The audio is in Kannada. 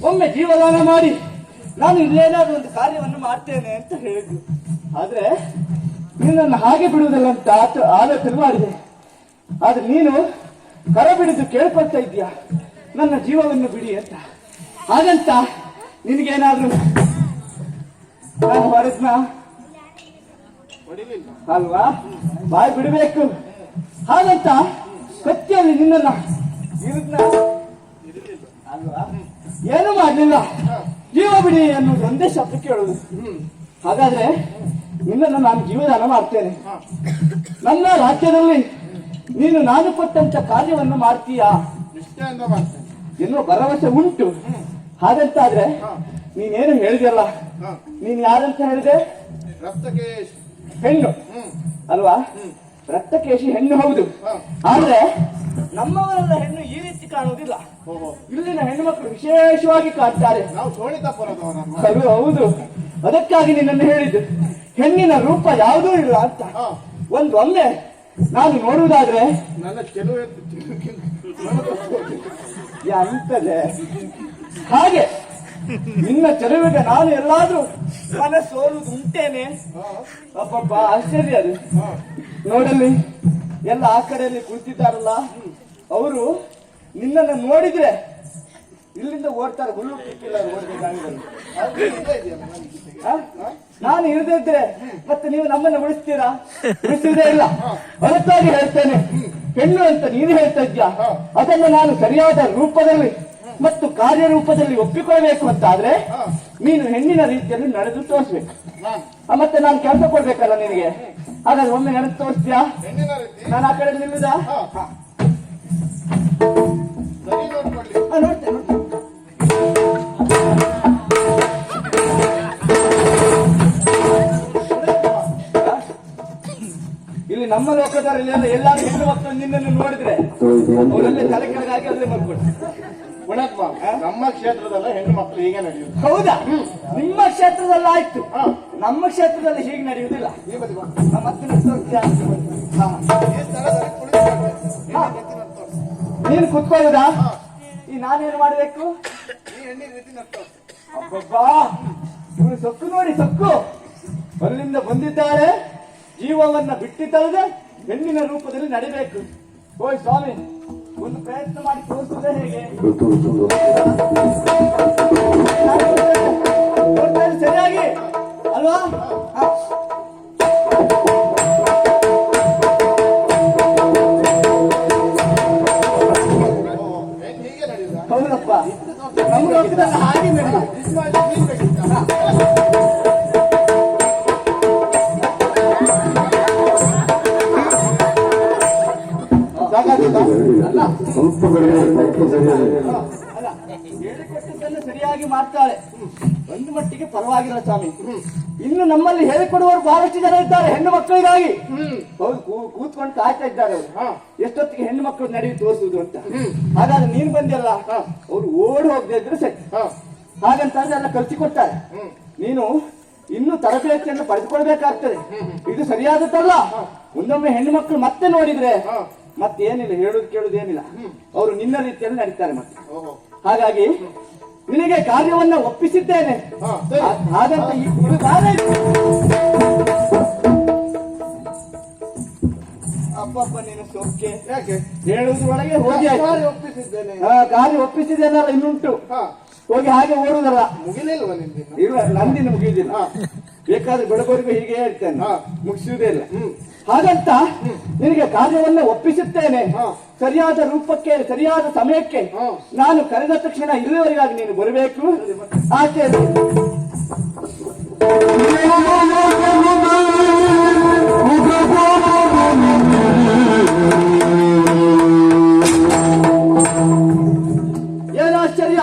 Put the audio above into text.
ಒಮ್ಮೆ ಜೀವದಾನ ಮಾಡಿ ನಾನು ಇಲ್ಲೇನಾದ್ರೂ ಒಂದು ಕಾರ್ಯವನ್ನು ಮಾಡ್ತೇನೆ ಅಂತ ಹೇಳಿದ್ರು. ಆದ್ರೆ ನಿನ್ನನ್ನು ಹಾಗೆ ಬಿಡುವುದಿಲ್ಲ ಅಂತ ಆಲೋಚನೆ ಮಾಡಿದೆ. ಆದ್ರೆ ನೀನು ಕರ ಬಿಡಿದು ಕೇಳ್ಕೊಳ್ತಾ ಇದ್ದೀಯ ನನ್ನ ಜೀವವನ್ನು ಬಿಡಿ ಅಂತ. ಹಾಗಂತ ನಿನಗೇನಾದ್ರೂ ನಾನು ಹೊಡೆದ್ನ ಅಲ್ವಾ? ಬಾಯಿ ಬಿಡಬೇಕು. ಹಾಗಂತ ಕತ್ತಿಯಲ್ಲಿ ನಿನ್ನನ್ನ ಅಲ್ವಾ? ಏನು ಮಾಡಲಿಲ್ಲ, ಜೀವ ಬಿಡಿ ಅನ್ನೋದು ಒಂದೇ ಶಬ್ದ ಕೇಳುದು. ಹಾಗಾದ್ರೆ ನಿನ್ನನ್ನು ನಾನು ಜೀವದಾನ ಮಾಡ್ತೇನೆ. ನನ್ನ ರಾಜ್ಯದಲ್ಲಿ ನೀನು ನಾನು ಕೊಟ್ಟಂತ ಕಾರ್ಯವನ್ನು ಮಾಡ್ತೀಯಾ ಎನ್ನುವ ಭರವಸೆ ಉಂಟು. ಹಾಗಂತಾದ್ರೆ ನೀನೇನು ಹೇಳಿದೆಯಲ್ಲ, ನೀನ್ ಯಾರಂತ ಹೇಳಿದೆ? ಹೆಣ್ಣು ಅಲ್ವಾ? ರಕ್ತಕೇಶಿ ಹೆಣ್ಣು ಹೌದು. ಆದ್ರೆ ನಮ್ಮವರೆಲ್ಲ ಹೆಣ್ಣು ಈ ರೀತಿ ಕಾಣುವುದಿಲ್ಲ. ಇಲ್ಲಿನ ಹೆಣ್ಣು ಮಕ್ಕಳು ವಿಶೇಷವಾಗಿ ಕಾಡ್ತಾರೆ. ಹೌದು, ಅದಕ್ಕಾಗಿ ನಿನ್ನನ್ನು ಹೇಳಿದ್ದು ಹೆಣ್ಣಿನ ರೂಪ ಯಾವುದೂ ಇಲ್ಲ ಅಂತ. ಒಮ್ಮೆ ನಾನು ನೋಡುವುದಾದ್ರೆ ನನ್ನ ಅಂತದೆ ಹಾಗೆ ನಿನ್ನ ಚೆಲುವಿಗೆ ನಾನು ಎಲ್ಲಾದ್ರೂ ಮನಸ್ಸೋರುವುದು ಉಂಟೇನೆ. ಅಪ್ಪಪ್ಪ ಆಶ್ಚರ್ಯ ಅದು. ನೋಡಲ್ಲಿ ಎಲ್ಲ ಆ ಕಡೆಯಲ್ಲಿ ಕುಳಿತಿದ್ದಾರಲ್ಲ, ಅವರು ನಿನ್ನನ್ನು ನೋಡಿದ್ರೆ ಇಲ್ಲಿಂದ ಓಡ್ತಾರೆ. ಹುಲ್ಲು ಕಿಕ್ಕಿಲ್ಲ ನಾನು ಇರದಿದ್ರೆ ಮತ್ತೆ ನೀವು ನಮ್ಮನ್ನು ಉಳಿಸ್ತೀರಾ? ಉಳಿಸಿದೇ ಇಲ್ಲ. ಹೊರತಾಗಿ ಹೇಳ್ತೇನೆ, ಹೆಣ್ಣು ಅಂತ ನೀನು ಹೇಳ್ತಾ ಇದ್ಯಾ, ಅದನ್ನು ನಾನು ಸರಿಯಾದ ರೂಪದಲ್ಲಿ ಮತ್ತು ಕಾರ್ಯರೂಪದಲ್ಲಿ ಒಪ್ಪಿಕೊಳ್ಬೇಕು ಅಂತ ಆದ್ರೆ ನೀನು ಹೆಣ್ಣಿನ ರೀತಿಯಲ್ಲಿ ನಡೆದು ತೋರಿಸ್ಬೇಕು. ಮತ್ತೆ ನಾನು ಕೆಲಸ ಕೊಡ್ಬೇಕಲ್ಲ ನಿನಗೆ. ಹಾಗಾದ್ರೆ ಒಮ್ಮೆ ನಡೆದು ತೋರಿಸ್ತೀಯಾ? ನಾನು ಆ ಕಡೆ ನಿಲ್ಲುದ? ನೋಡ್ತೇನೆ. ಇಲ್ಲಿ ನಮ್ಮ ಲೋಕದಲ್ಲಿ ಎಲ್ಲಾದ್ರೂ ಹೆಣ್ಣು ಮಕ್ಕಳು ನಿನ್ನನ್ನು ನೋಡಿದ್ರೆ ಅವರಲ್ಲೇ ತಲೆ ಕೆಳಗಾಗಿ ಅಲ್ಲೇ ಮಲ್ಕೊಂಡು ನಮ್ಮ ಕ್ಷೇತ್ರದಲ್ಲ ಹೆಣ್ಣು ಮಕ್ಕಳು ಹೀಗೆ ನಡೆಯುವುದು. ಹೌದಾ? ನಿಮ್ಮ ಕ್ಷೇತ್ರದಲ್ಲ ಆಯ್ತು, ನಮ್ಮ ಕ್ಷೇತ್ರದಲ್ಲಿ ಹೀಗೆ ನಡೆಯುವುದಿಲ್ಲ. ನೀನು ಕುತ್ಕೊಳ್ಳುದಾ? ಈ ನಾನೇನು ಮಾಡಬೇಕು? ಅಬ್ಬಬ್ಬಾ, ಇವರು ಸೊಕ್ಕು ನೋಡಿ, ಸೊಕ್ಕು ಅಲ್ಲಿಂದ ಬಂದಿದ್ದಾರೆ. ಜೀವವನ್ನ ಬಿಟ್ಟಿದ್ದಲ್ಲದೆ ಹೆಣ್ಣಿನ ರೂಪದಲ್ಲಿ ನಡಿಬೇಕು. ಓಯ್ ಸ್ವಾಮಿ, ಒಂದು ಪ್ರಯತ್ನ ಮಾಡಿ ತೋರಿಸುವುದೇ ಹೇಗೆ? ಸರಿಯಾಗಿ ಅಲ್ವಾ? ಹೌದಪ್ಪ ನಮ್ಮ ಲೋಕದಲ್ಲಿ ಹಾಗೆ ನಡೆಯುದು. ನಿಜವಾಗಿ ನೀನ್ ಬೇಕಿತ್ತ? ಸಾಕಾಗುತ್ತಾ? ಅಲ್ಲ ಸ್ವಲ್ಪ ಕಡಿಮೆ ಸ್ವಲ್ಪ ಸರಿಯಾಗಿ ಅಲ್ಲ ಹೇಳಿಕೊಟ್ಟದ್ದನ್ನು ಸರಿಯಾಗಿ ಮಾಡ್ತಾಳೆ, ಒಂದು ಮಟ್ಟಿಗೆ ಪರವಾಗಿಲ್ಲ ಸ್ವಾಮಿ. ಇನ್ನು ನಮ್ಮಲ್ಲಿ ಹೇಳಿಕೊಡುವವರು ಬಹಳಷ್ಟು ಜನ ಇದ್ದಾರೆ ಹೆಣ್ಣು ಮಕ್ಕಳಿಗಾಗಿ. ಹೌದು, ಕೂತ್ಕೊಂಡು ಕಾಯ್ತಾ ಇದ್ದಾರೆ ಅವರು ಎಷ್ಟೊತ್ತಿಗೆ ಹೆಣ್ಣು ಮಕ್ಕಳು ನಡೆಯುತ್ತೆ ತೋರಿಸುವುದು ಅಂತ. ಹಾಗಾದ್ರೆ ನೀನು ಬಂದಿಲ್ಲ, ಅವ್ರು ಓಡಿ ಹೋಗದೆ ಇದ್ರೆ ಸರಿ. ಹಾಗಂತಂದ್ರೆ ಎಲ್ಲ ಕಲ್ಸಿಕೊಡ್ತಾರೆ. ನೀನು ಇನ್ನು ತರಬೇತಿಯನ್ನು ಪಡೆದುಕೊಳ್ಬೇಕಾಗ್ತದೆ. ಇದು ಸರಿಯಾದದ್ದಲ್ಲ. ಒಂದೊಮ್ಮೆ ಹೆಣ್ಣು ಮಕ್ಕಳು ಮತ್ತೆ ನೋಡಿದ್ರೆ ಮತ್ತೇನಿಲ್ಲ, ಹೇಳುದು ಕೇಳುದು ಏನಿಲ್ಲ, ಅವರು ನಿನ್ನ ರೀತಿಯಲ್ಲಿ ನಡೀತಾರೆ ಮತ್ತೆ. ಹಾಗಾಗಿ ನಿನಗೆ ಕಾರ್ಯವನ್ನ ಒಪ್ಪಿಸಿದ್ದೇನೆ. ಹಾಗಂತ ಇದು ಬಾರ ಅಪ್ಪಪ್ಪ ನೀನು ಸೋಕೆ ಯಾಕೆ ಹೇಳುವುದರೊಳಗೆ ಹೋಗಿ ಆಯ್ತು. ಕಾರ್ಯ ಒಪ್ಪಿಸಿದ್ದೇನೆ. ಕಾರ್ಯ ಒಪ್ಪಿಸಿದ್ದೇನಲ್ಲ ಇನ್ನುಂಟು, ಹೋಗಿ ಹಾಗೆ ಓಡುದಲ್ಲ. ಮುಗಿಲಿಲ್ವ ನಿಂದಿನ? ಇಲ್ಲ, ನಂದಿನ ಮುಗಿಯುವುದಿಲ್ಲ. ಬೇಕಾದ್ರೆ ಬಡವರಿಗೂ ಹೀಗೆ ಹೇಳ್ತೇನೆ, ಮುಗಿಸುವುದೇ ಇಲ್ಲ. ಹಾಗಂತ ನಿನಗೆ ಕಾರ್ಯವನ್ನ ಒಪ್ಪಿಸುತ್ತೇನೆ. ಸರಿಯಾದ ರೂಪಕ್ಕೆ ಸರಿಯಾದ ಸಮಯಕ್ಕೆ ನಾನು ಕರೆದ ತಕ್ಷಣ ಇಲ್ಲಿವರೆಗಾಗಿ ನೀನು ಬರಬೇಕು. ಆಚೆ ಏನು ಆಶ್ಚರ್ಯ,